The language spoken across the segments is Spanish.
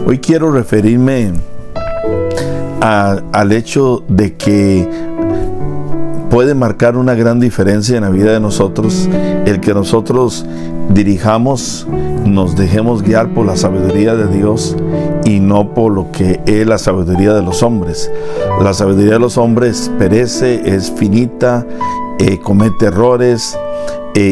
Hoy quiero referirme al hecho de que puede marcar una gran diferencia en la vida de nosotros el que nosotros dirijamos, nos dejemos guiar por la sabiduría de Dios y no por lo que es la sabiduría de los hombres. La sabiduría de los hombres perece, es finita, comete errores,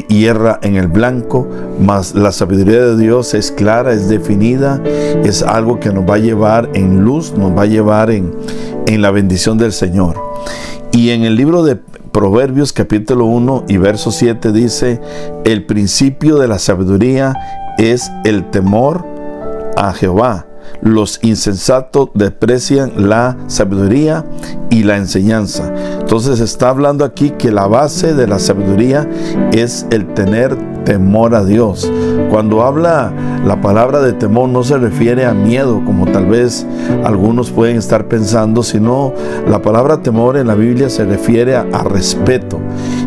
hierra en el blanco, mas la sabiduría de Dios es clara, es definida, es algo que nos va a llevar en luz, nos va a llevar en la bendición del Señor. Y en el libro de Proverbios capítulo 1 y verso 7 dice: el principio de la sabiduría es el temor a Jehová. Los insensatos desprecian la sabiduría y la enseñanza. Entonces está hablando aquí que la base de la sabiduría es el tener temor a Dios. Cuando habla la palabra de temor no se refiere a miedo, como tal vez algunos pueden estar pensando, sino la palabra temor en la Biblia se refiere a respeto.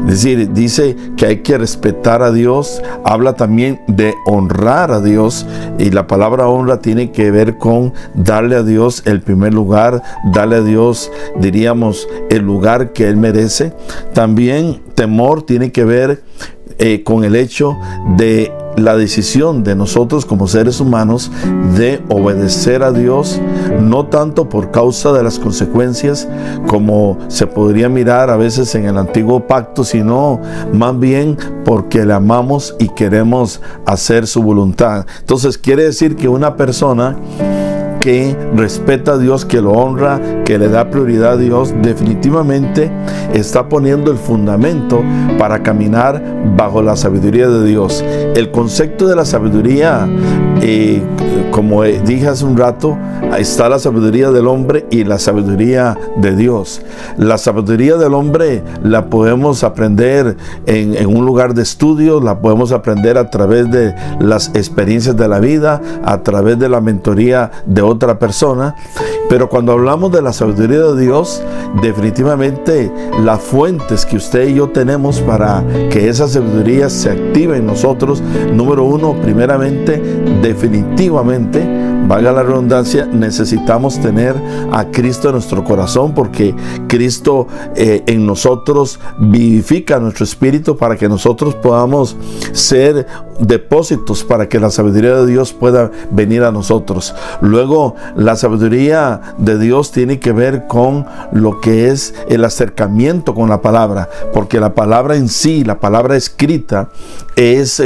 Es decir, dice que hay que respetar a Dios, habla también de honrar a Dios, y la palabra honra tiene que ver con darle a Dios el primer lugar, darle a Dios, diríamos, el lugar que Él merece. También temor tiene que ver con el hecho de la decisión de nosotros como seres humanos de obedecer a Dios, no tanto por causa de las consecuencias como se podría mirar a veces en el antiguo pacto, sino más bien porque le amamos y queremos hacer su voluntad. Entonces quiere decir que una persona que respeta a Dios, que lo honra, que le da prioridad a Dios, definitivamente está poniendo el fundamento para caminar bajo la sabiduría de Dios. El concepto de la sabiduría, como dije hace un rato, está la sabiduría del hombre y la sabiduría de Dios. La sabiduría del hombre la podemos aprender en un lugar de estudio, la podemos aprender a través de las experiencias de la vida, a través de la mentoría de otra persona. Pero cuando hablamos de la sabiduría de Dios, definitivamente las fuentes que usted y yo tenemos para que esa sabiduría se active en nosotros, número uno, primeramente, definitivamente, valga la redundancia, necesitamos tener a Cristo en nuestro corazón, porque Cristo en nosotros vivifica nuestro espíritu para que nosotros podamos ser depósitos para que la sabiduría de Dios pueda venir a nosotros. Luego, la sabiduría de Dios tiene que ver con lo que es el acercamiento con la palabra, porque la palabra en sí, la palabra escrita, es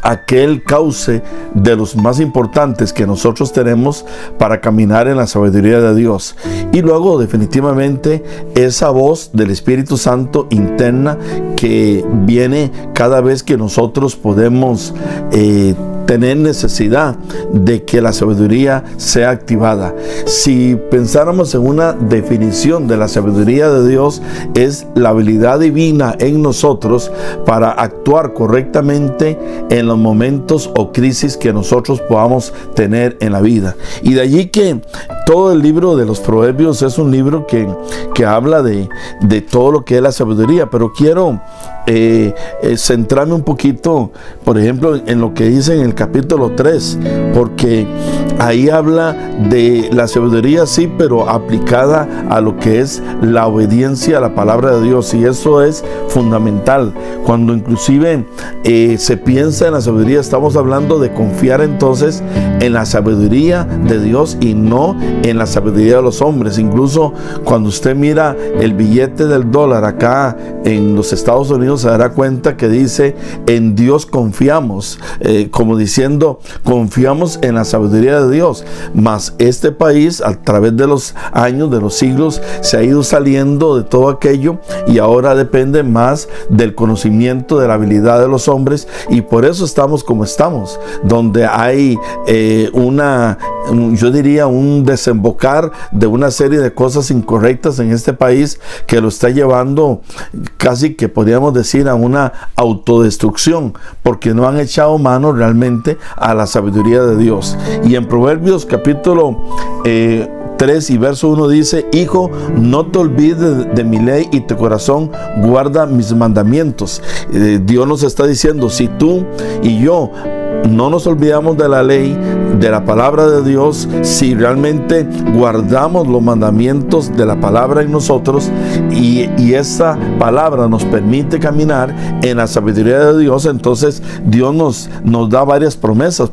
aquel cauce de los más importantes que nosotros tenemos para caminar en la sabiduría de Dios. Y luego definitivamente esa voz del Espíritu Santo interna que viene cada vez que nosotros podemos tener necesidad de que la sabiduría sea activada. Si pensáramos en una definición de la sabiduría de Dios, es la habilidad divina en nosotros para actuar correctamente en los momentos o crisis que nosotros podamos tener en la vida. Y de allí que todo el libro de los Proverbios es un libro que habla de todo lo que es la sabiduría, pero quiero centrarme un poquito, por ejemplo, en lo que dice en el capítulo 3, porque ahí habla de la sabiduría, sí, pero aplicada a lo que es la obediencia a la palabra de Dios, y eso es fundamental. Cuando inclusive se piensa en la sabiduría, estamos hablando de confiar entonces en la sabiduría de Dios y no en la sabiduría de los hombres. Incluso cuando usted mira el billete del dólar acá en los Estados Unidos, se dará cuenta que dice: en Dios confiamos, como diciendo, confiamos en la sabiduría de Dios. Mas este país, a través de los años, de los siglos, se ha ido saliendo de todo aquello y ahora depende más del conocimiento, de la habilidad de los hombres, y por eso estamos como estamos, donde hay yo diría un desembocar de una serie de cosas incorrectas en este país que lo está llevando casi que podríamos decir a una autodestrucción, porque no han echado mano realmente a la sabiduría de Dios. Y en Proverbios capítulo 3 y verso 1 dice: hijo, no te olvides de mi ley y tu corazón guarda mis mandamientos. Dios nos está diciendo, si tú y yo no nos olvidamos de la ley, de la palabra de Dios, si realmente guardamos los mandamientos de la palabra en nosotros y esa palabra nos permite caminar en la sabiduría de Dios, entonces Dios nos da varias promesas.